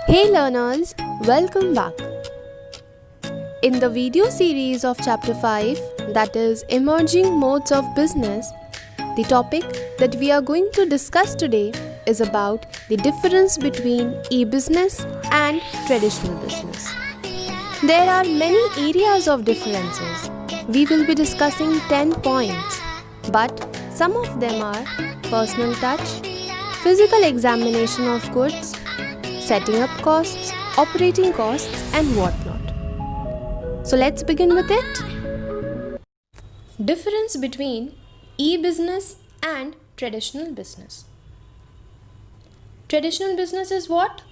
Hey learners, welcome back. In the video series of Chapter 5, that is Emerging Modes of Business, the topic that we are going to discuss today is about the difference between e-business and traditional business. There are many areas of differences. We will be discussing 10 points, but some of them are personal touch, physical examination of goods, setting up costs, operating costs, and whatnot. So let's begin with it. Difference between e-business and traditional business. Traditional business is what?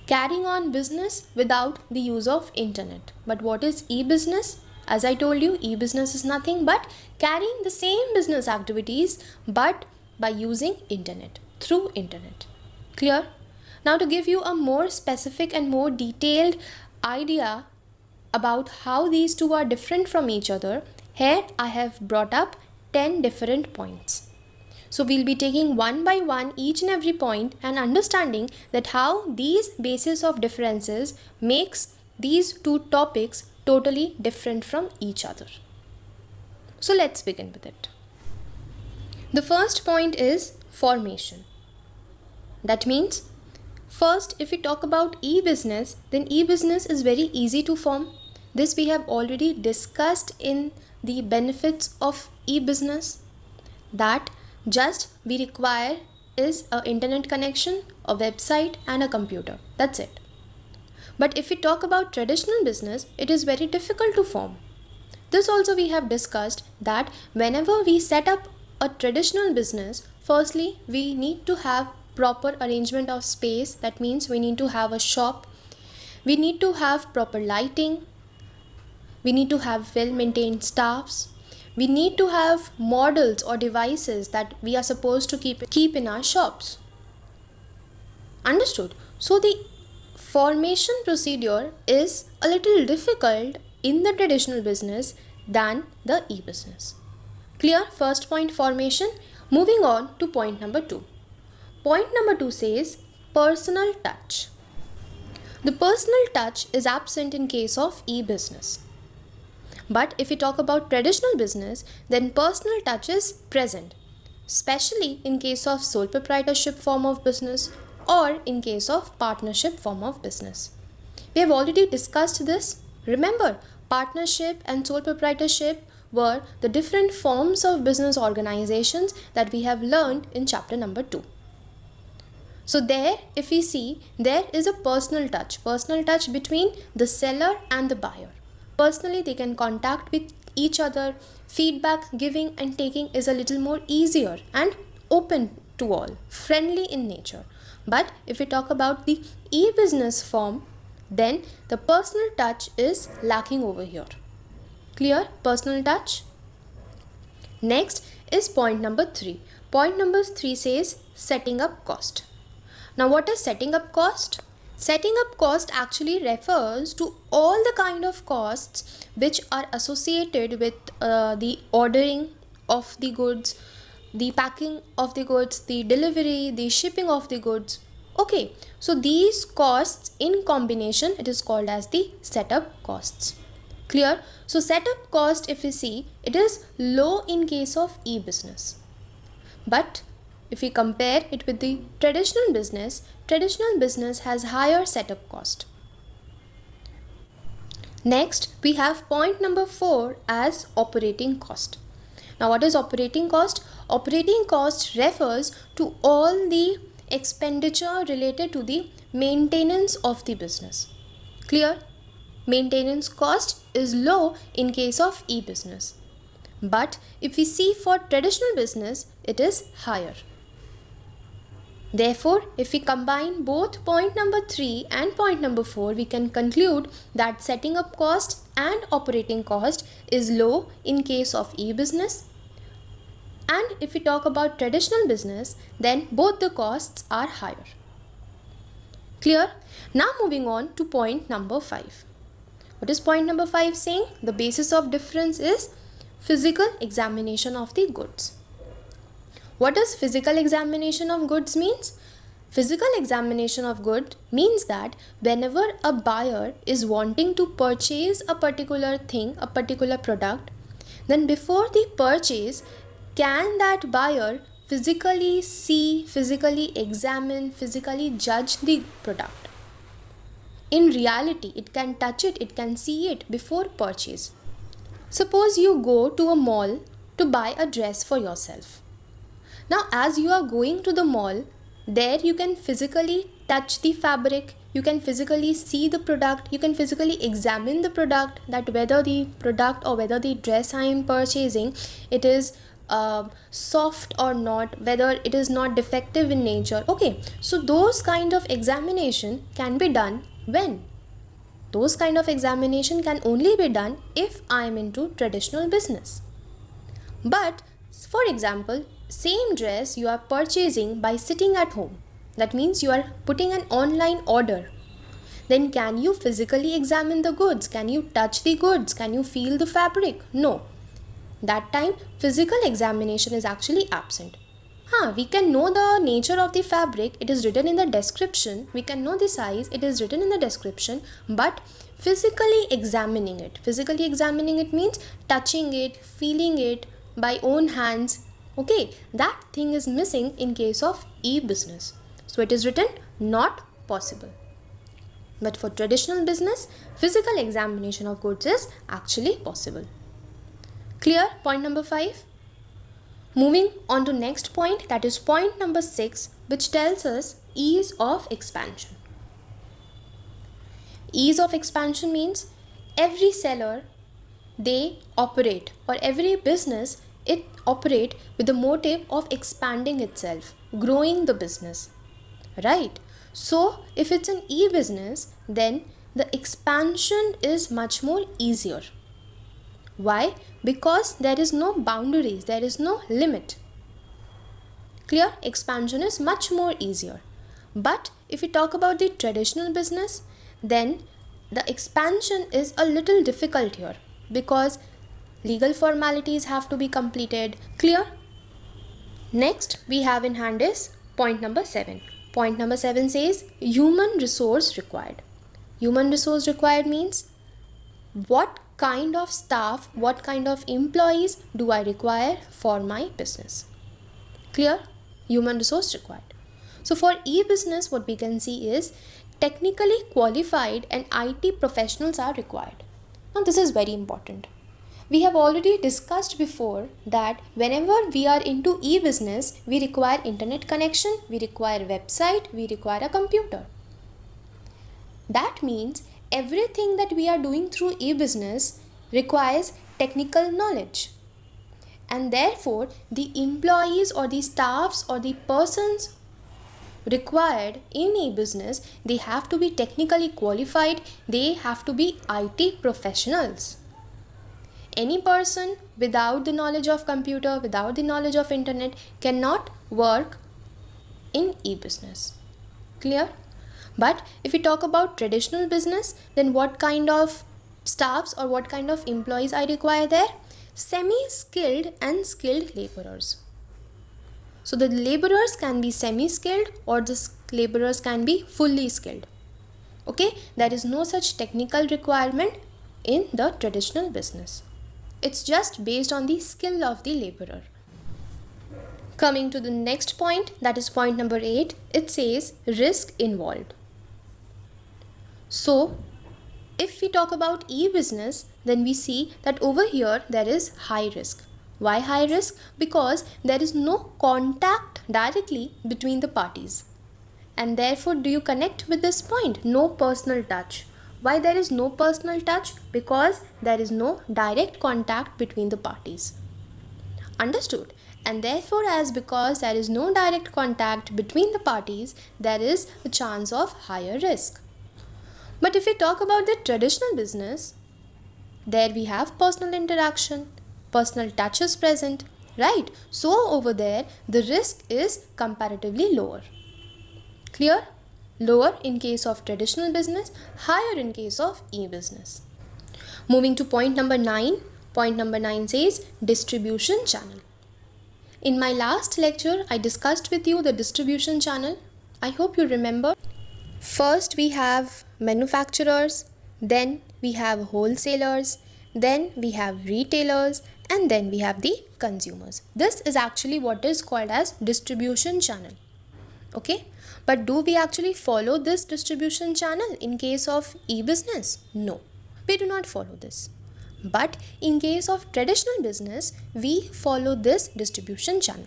Carrying on business without the use of internet. But what is e-business? As I told you, e-business is nothing but carrying the same business activities but by using internet, through internet. Clear? Now to give you a more specific and more detailed idea about how these two are different from each other, here I have brought up 10 different points. So we'll be taking one by one each and every point and understanding that how these basis of differences makes these two topics totally different from each other. So let's begin with it. The first point is formation. That means first, if we talk about e-business, then e-business is very easy to form. This we have already discussed in the benefits of e-business, that just we require is an internet connection, a website and a computer. That's it. But if we talk about traditional business, it is very difficult to form. This also we have discussed that whenever we set up a traditional business, firstly we need to have proper arrangement of space. That means we need to have a shop, we need to have proper lighting, we need to have well maintained staffs, we need to have models or devices that we are supposed to keep in our shops. Understood? So the formation procedure is a little difficult in the traditional business than the e-business. Clear? First point, formation. Moving on to point number 2. Point number 2 says personal touch. The personal touch is absent in case of e-business. But if we talk about traditional business, then personal touch is present, especially in case of sole proprietorship form of business or in case of partnership form of business. We have already discussed this. Remember, partnership and sole proprietorship were the different forms of business organizations that we have learned in chapter number 2. So there, if we see, there is a personal touch between the seller and the buyer. Personally, they can contact with each other. Feedback giving and taking is a little more easier and open to all, friendly in nature. But if we talk about the e-business form, then the personal touch is lacking over here. Clear? Personal touch. Next is point number 3. Point number 3 says setting up cost. Now what is setting up cost? Setting up cost actually refers to all the kind of costs which are associated with the ordering of the goods, the packing of the goods, the delivery, the shipping of the goods. Okay, so these costs in combination, it is called as the setup costs. Clear? So setup cost, if we see, it is low in case of e-business. But if we compare it with the traditional business has higher setup cost. Next, we have point number 4 as operating cost. Now what is operating cost? Operating cost refers to all the expenditure related to the maintenance of the business. Clear? Maintenance cost is low in case of e-business. But if we see for traditional business, it is higher. Therefore, if we combine both point number 3 and point number 4, we can conclude that setting up cost and operating cost is low in case of e-business. And if we talk about traditional business, then both the costs are higher. Clear? Now moving on to point number 5. What is point number 5 saying? The basis of difference is physical examination of the goods. What does physical examination of goods means? Physical examination of good means that whenever a buyer is wanting to purchase a particular thing, a particular product, then before the purchase, can that buyer physically see, physically examine, physically judge the product? In reality, it can touch it, it can see it before purchase. Suppose you go to a mall to buy a dress for yourself. Now, as you are going to the mall, there you can physically touch the fabric, you can physically see the product, you can physically examine the product, that whether the product or whether the dress I am purchasing, it is soft or not, whether it is not defective in nature. Okay, so those kind of examination can be done when? Those kind of examination can only be done if I am into traditional business. But for example, same dress you are purchasing by sitting at home. That means you are putting an online order. Then can you physically examine the goods? Can you touch the goods? Can you feel the fabric? No. That time physical examination is actually absent. We can know the nature of the fabric, it is written in the description. We can know the size, it is written in the description. But physically examining it means touching it, feeling it by own hands. Okay, that thing is missing in case of e-business. So it is written not possible. But for traditional business, physical examination of goods is actually possible. Clear? Point number 5. Moving on to next point, that is point number 6, which tells us ease of expansion. Ease of expansion means every seller, they operate, or every business, it operate with the motive of expanding itself, growing the business, right? So if it's an e-business, then the expansion is much more easier. Why? Because there is no boundaries, there is no limit. Clear? Expansion is much more easier. But if we talk about the traditional business, then the expansion is a little difficult here because legal formalities have to be completed. Clear? Next we have in hand is point number 7. Point number 7 says human resource required. Human resource required means what kind of staff, what kind of employees do I require for my business? Clear? Human resource required. So for e-business, what we can see is technically qualified and IT professionals are required. Now this is very important. We have already discussed before that whenever we are into e-business, we require internet connection, we require website, we require a computer. That means everything that we are doing through e-business requires technical knowledge. And therefore, the employees or the staffs or the persons required in e-business, they have to be technically qualified, they have to be IT professionals. Any person without the knowledge of computer, without the knowledge of internet cannot work in e-business. Clear? But if we talk about traditional business, then what kind of staffs or what kind of employees I require there? Semi-skilled and skilled laborers. So the laborers can be semi-skilled or the laborers can be fully skilled. Okay, there is no such technical requirement in the traditional business. It's just based on the skill of the laborer. Coming to the next point, that is point number 8, it says risk involved. So if we talk about e-business, then we see that over here there is high risk. Why high risk? Because there is no contact directly between the parties. And therefore, do you connect with this point? No personal touch. Why there is no personal touch? Because there is no direct contact between the parties. Understood? And therefore, because there is no direct contact between the parties, there is a chance of higher risk. But if we talk about the traditional business, there we have personal interaction, personal touch is present, right? So over there, the risk is comparatively lower. Clear? Lower in case of traditional business, higher in case of e-business. Moving to point number 9. Point number 9 says distribution channel. In my last lecture, I discussed with you the distribution channel. I hope you remember. First we have manufacturers, then we have wholesalers, then we have retailers, and then we have the consumers. This is actually what is called as distribution channel. Okay, but do we actually follow this distribution channel in case of e-business? No, we do not follow this. But in case of traditional business, we follow this distribution channel.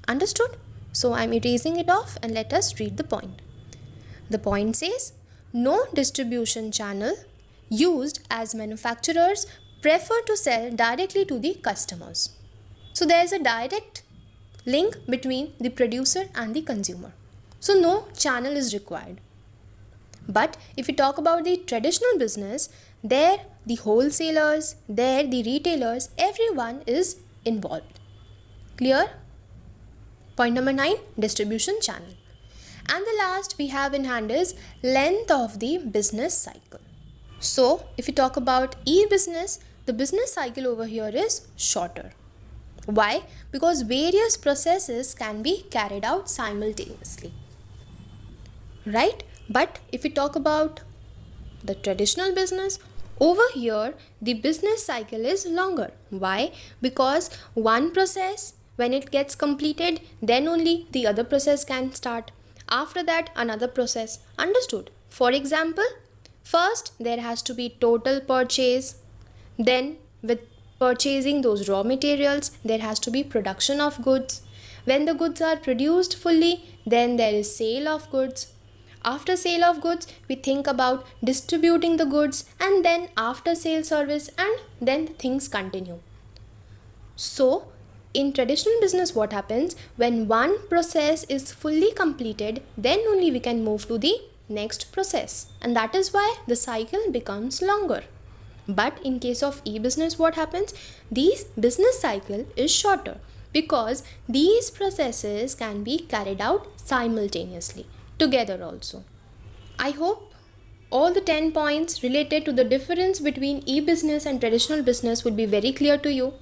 Understood? So I'm erasing it off and let us read the point. The point says, no distribution channel used as manufacturers prefer to sell directly to the customers. So there is a direct link between the producer and the consumer. So no channel is required. But if we talk about the traditional business, there the wholesalers, there the retailers, everyone is involved. Clear? Point number 9, distribution channel. And the last we have in hand is length of the business cycle. So if we talk about e-business, the business cycle over here is shorter. Why? Because various processes can be carried out simultaneously. Right? But if we talk about the traditional business, over here the business cycle is longer. Why? Because one process, when it gets completed, then only the other process can start. After that, another process. Understood? For example, first there has to be total purchase. Then with purchasing those raw materials, there has to be production of goods. When the goods are produced fully, then there is sale of goods. After sale of goods, we think about distributing the goods, and then after sale service, and then things continue. So in traditional business, what happens, when one process is fully completed, then only we can move to the next process, and that is why the cycle becomes longer. But in case of e-business, what happens, the business cycle is shorter because these processes can be carried out simultaneously together also. I hope all the 10 points related to the difference between e-business and traditional business would be very clear to you.